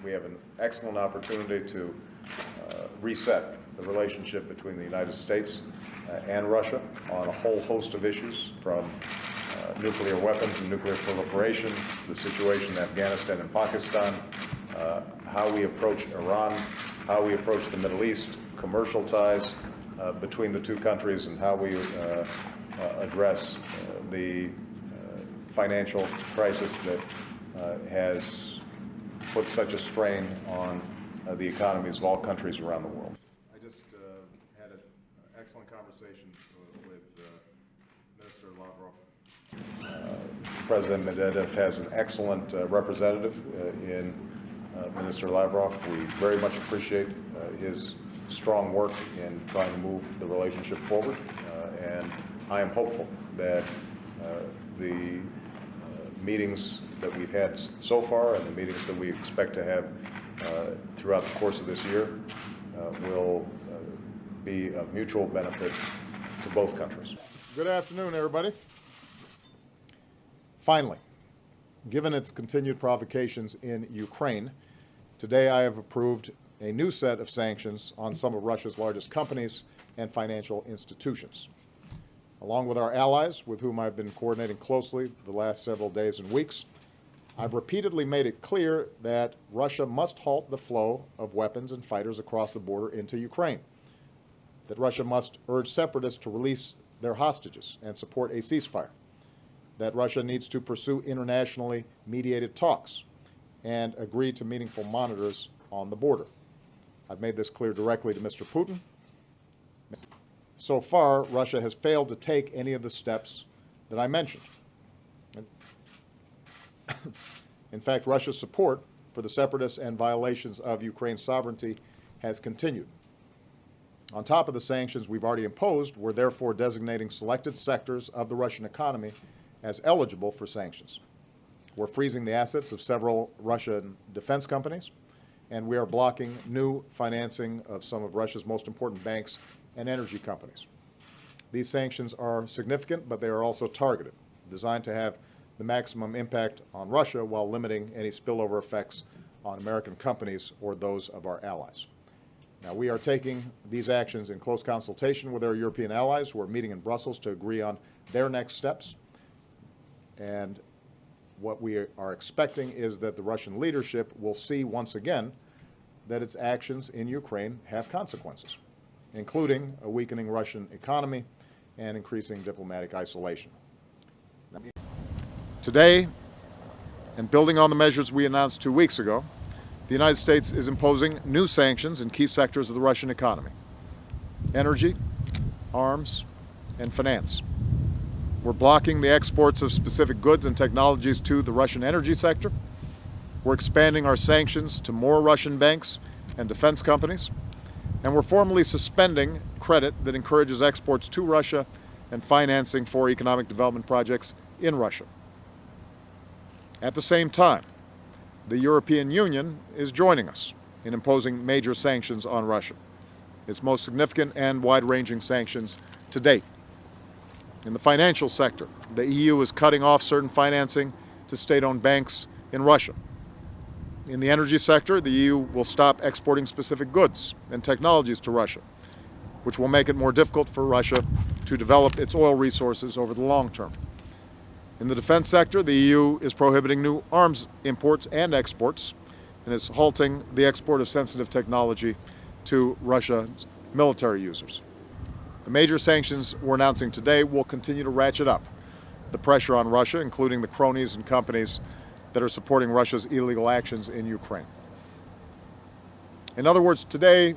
We have an excellent opportunity to reset the relationship between the United States and Russia on a whole host of issues, from nuclear weapons and nuclear proliferation, the situation in Afghanistan and Pakistan, how we approach Iran, how we approach the Middle East, commercial ties between the two countries, and how we address the financial crisis that has put such a strain on the economies of all countries around the world. I just had an excellent conversation with Minister Lavrov. President Medvedev has an excellent representative in Minister Lavrov. We very much appreciate his strong work in trying to move the relationship forward, and I am hopeful that the meetings that we've had so far and the meetings that we expect to have throughout the course of this year will be of mutual benefit to both countries. Good afternoon, everybody. Finally, given its continued provocations in Ukraine, today I have approved a new set of sanctions on some of Russia's largest companies and financial institutions. Along with our allies, with whom I've been coordinating closely the last several days and weeks, I've repeatedly made it clear that Russia must halt the flow of weapons and fighters across the border into Ukraine, that Russia must urge separatists to release their hostages and support a ceasefire, that Russia needs to pursue internationally mediated talks and agree to meaningful monitors on the border. I've made this clear directly to Mr. Putin. So far, Russia has failed to take any of the steps that I mentioned. In fact, Russia's support for the separatists and violations of Ukraine's sovereignty has continued. On top of the sanctions we've already imposed, we're therefore designating selected sectors of the Russian economy as eligible for sanctions. We're freezing the assets of several Russian defense companies, and we are blocking new financing of some of Russia's most important banks and energy companies. These sanctions are significant, but they are also targeted, designed to have the maximum impact on Russia while limiting any spillover effects on American companies or those of our allies. Now, we are taking these actions in close consultation with our European allies, who are meeting in Brussels to agree on their next steps. And what we are expecting is that the Russian leadership will see once again that its actions in Ukraine have consequences, including a weakening Russian economy and increasing diplomatic isolation. Today, and building on the measures we announced 2 weeks ago, the United States is imposing new sanctions in key sectors of the Russian economy: energy, arms, and finance. We're blocking the exports of specific goods and technologies to the Russian energy sector. We're expanding our sanctions to more Russian banks and defense companies. And we're formally suspending credit that encourages exports to Russia and financing for economic development projects in Russia. At the same time, the European Union is joining us in imposing major sanctions on Russia, its most significant and wide-ranging sanctions to date. In the financial sector, the EU is cutting off certain financing to state-owned banks in Russia. In the energy sector, the EU will stop exporting specific goods and technologies to Russia, which will make it more difficult for Russia to develop its oil resources over the long term. In the defense sector, the EU is prohibiting new arms imports and exports and is halting the export of sensitive technology to Russia's military users. The major sanctions we're announcing today will continue to ratchet up the pressure on Russia, including the cronies and companies that are supporting Russia's illegal actions in Ukraine. In other words, today,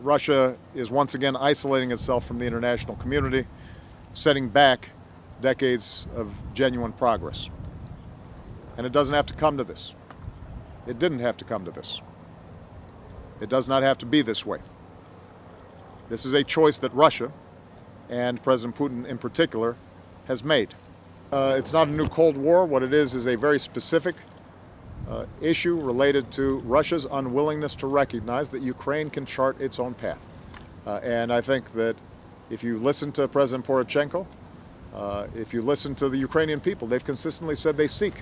Russia is once again isolating itself from the international community, setting back decades of genuine progress. And it doesn't have to come to this. It didn't have to come to this. It does not have to be this way. This is a choice that Russia, and President Putin in particular, has made. It's not a new Cold War. What it is a very specific issue related to Russia's unwillingness to recognize that Ukraine can chart its own path. And I think that if you listen to President Poroshenko, if you listen to the Ukrainian people, they've consistently said they seek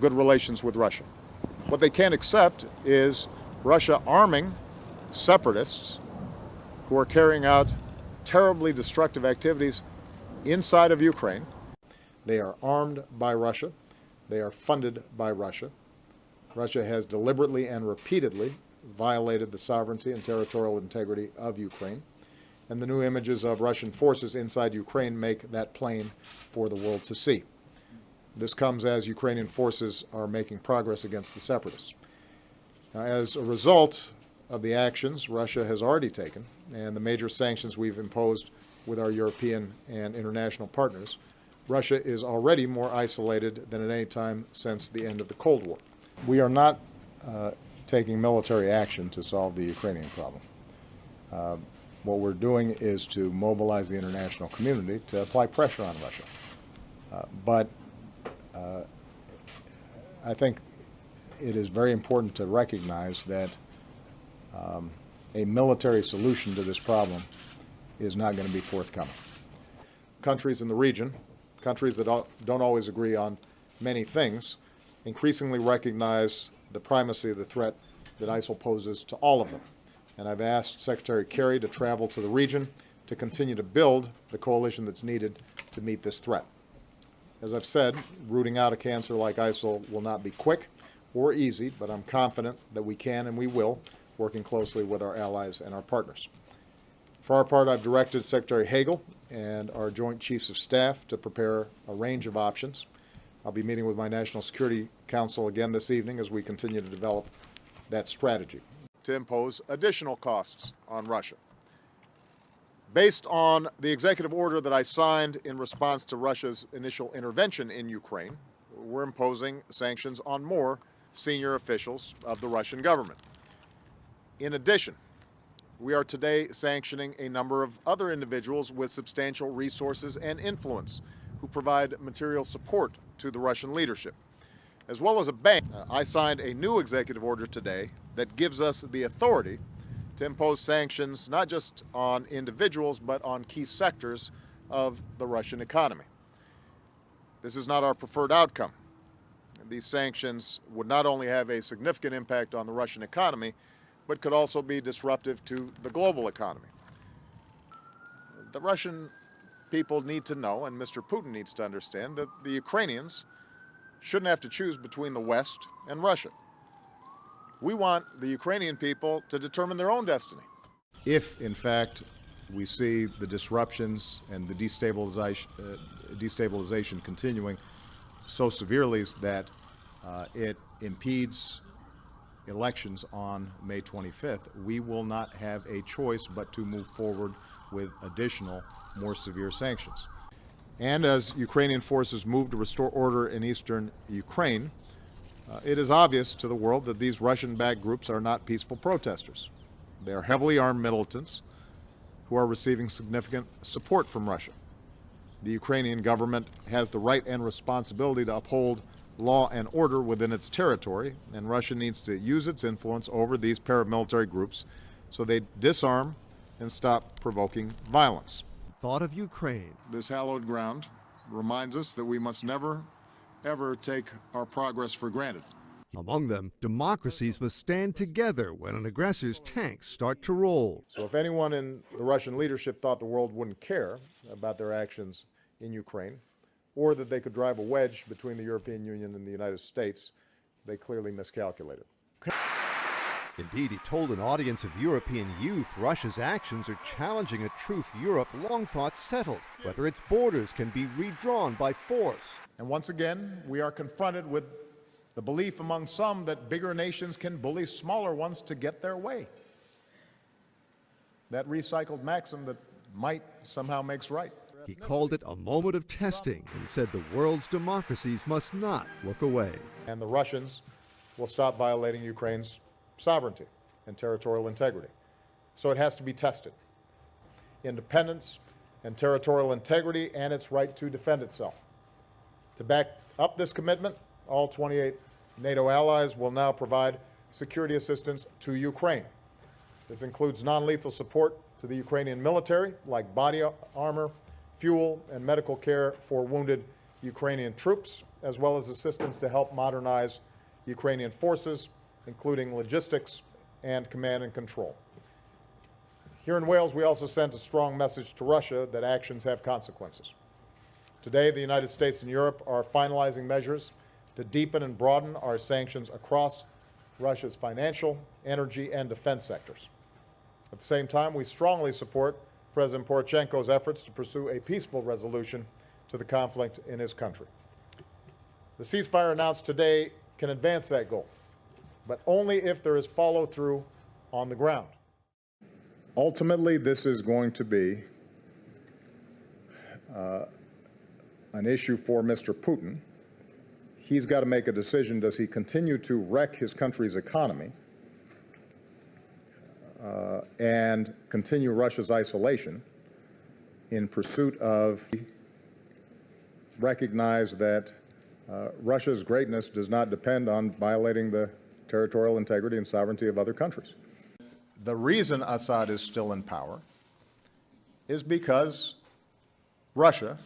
good relations with Russia. What they can't accept is Russia arming separatists who are carrying out terribly destructive activities inside of Ukraine. They are armed by Russia. They are funded by Russia. Russia has deliberately and repeatedly violated the sovereignty and territorial integrity of Ukraine. And the new images of Russian forces inside Ukraine make that plain for the world to see. This comes as Ukrainian forces are making progress against the separatists. Now, as a result of the actions Russia has already taken and the major sanctions we've imposed with our European and international partners, Russia is already more isolated than at any time since the end of the Cold War. We are not taking military action to solve the Ukrainian problem. What we're doing is to mobilize the international community to apply pressure on Russia. But I think it is very important to recognize that a military solution to this problem is not going to be forthcoming. Countries in the region, countries that don't always agree on many things, increasingly recognize the primacy of the threat that ISIL poses to all of them. And I've asked Secretary Kerry to travel to the region to continue to build the coalition that's needed to meet this threat. As I've said, rooting out a cancer like ISIL will not be quick or easy, but I'm confident that we can and we will, working closely with our allies and our partners. For our part, I've directed Secretary Hagel and our Joint Chiefs of Staff to prepare a range of options. I'll be meeting with my National Security Council again this evening as we continue to develop that strategy to impose additional costs on Russia. Based on the executive order that I signed in response to Russia's initial intervention in Ukraine, we're imposing sanctions on more senior officials of the Russian government. In addition, we are today sanctioning a number of other individuals with substantial resources and influence who provide material support to the Russian leadership, as well as a bank. I signed a new executive order today that gives us the authority to impose sanctions not just on individuals but on key sectors of the Russian economy. This is not our preferred outcome. These sanctions would not only have a significant impact on the Russian economy, but could also be disruptive to the global economy. The Russian people need to know, and Mr. Putin needs to understand, that the Ukrainians shouldn't have to choose between the West and Russia. We want the Ukrainian people to determine their own destiny. If, in fact, we see the disruptions and the destabilization continuing so severely that it impedes elections on May 25th, we will not have a choice but to move forward with additional, more severe sanctions. And as Ukrainian forces move to restore order in eastern Ukraine, it is obvious to the world that these Russian-backed groups are not peaceful protesters. They are heavily armed militants who are receiving significant support from Russia. The Ukrainian government has the right and responsibility to uphold law and order within its territory, and Russia needs to use its influence over these paramilitary groups so they disarm and stop provoking violence. Thought of Ukraine. This hallowed ground reminds us that we must never, ever take our progress for granted. Among them, democracies must stand together when an aggressor's tanks start to roll. So if anyone in the Russian leadership thought the world wouldn't care about their actions in Ukraine, or that they could drive a wedge between the European Union and the United States, they clearly miscalculated. Indeed, he told an audience of European youth Russia's actions are challenging a truth Europe long thought settled, whether its borders can be redrawn by force. And once again, we are confronted with the belief among some that bigger nations can bully smaller ones to get their way. That recycled maxim that might somehow makes right. He called it a moment of testing and said the world's democracies must not look away. And the Russians will stop violating Ukraine's sovereignty and territorial integrity. So it has to be tested. Independence and territorial integrity and its right to defend itself. To back up this commitment, all 28 NATO allies will now provide security assistance to Ukraine. This includes non-lethal support to the Ukrainian military, like body armor, fuel, and medical care for wounded Ukrainian troops, as well as assistance to help modernize Ukrainian forces, including logistics and command and control. Here in Wales, we also sent a strong message to Russia that actions have consequences. Today, the United States and Europe are finalizing measures to deepen and broaden our sanctions across Russia's financial, energy, and defense sectors. At the same time, we strongly support President Poroshenko's efforts to pursue a peaceful resolution to the conflict in his country. The ceasefire announced today can advance that goal, but only if there is follow-through on the ground. Ultimately, this is going to be an issue for Mr. Putin. He's got to make a decision. Does he continue to wreck his country's economy and continue Russia's isolation in pursuit of recognize that Russia's greatness does not depend on violating the territorial integrity and sovereignty of other countries? The reason Assad is still in power is because Russia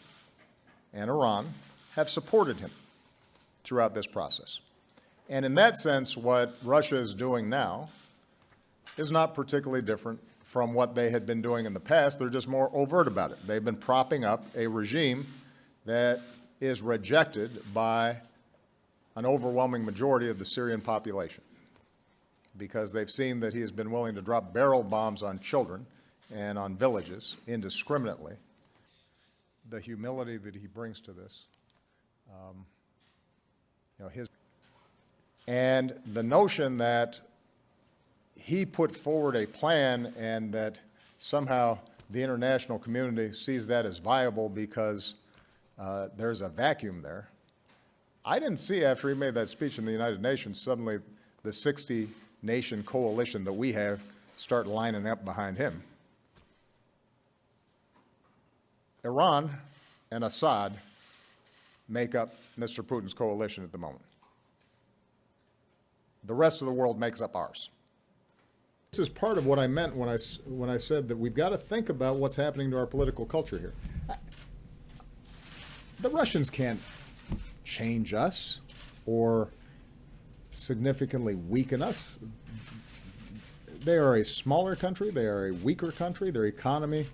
and Iran have supported him throughout this process. And in that sense, what Russia is doing now is not particularly different from what they had been doing in the past. They're just more overt about it. They've been propping up a regime that is rejected by an overwhelming majority of the Syrian population, because they've seen that he has been willing to drop barrel bombs on children and on villages indiscriminately. The humility that he brings to this, and the notion that he put forward a plan and that somehow the international community sees that as viable because there's a vacuum there. I didn't see after he made that speech in the United Nations suddenly the 60-nation coalition that we have start lining up behind him. Iran and Assad make up Mr. Putin's coalition at the moment. The rest of the world makes up ours. This is part of what I meant when I said that we've got to think about what's happening to our political culture here. The Russians can't change us or significantly weaken us. They are a smaller country. They are a weaker country. Their economy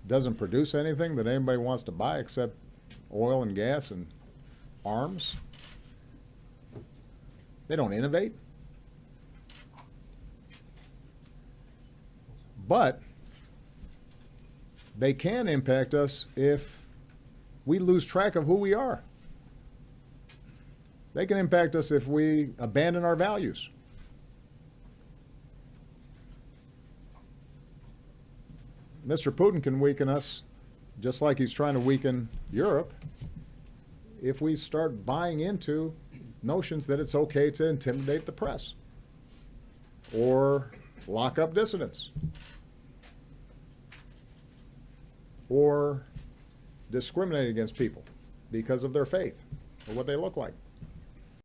doesn't produce anything that anybody wants to buy except oil and gas and arms. They don't innovate. But they can impact us if we lose track of who we are. They can impact us if we abandon our values. Mr. Putin can weaken us just like he's trying to weaken Europe if we start buying into notions that it's okay to intimidate the press or lock up dissidents or discriminate against people because of their faith or what they look like.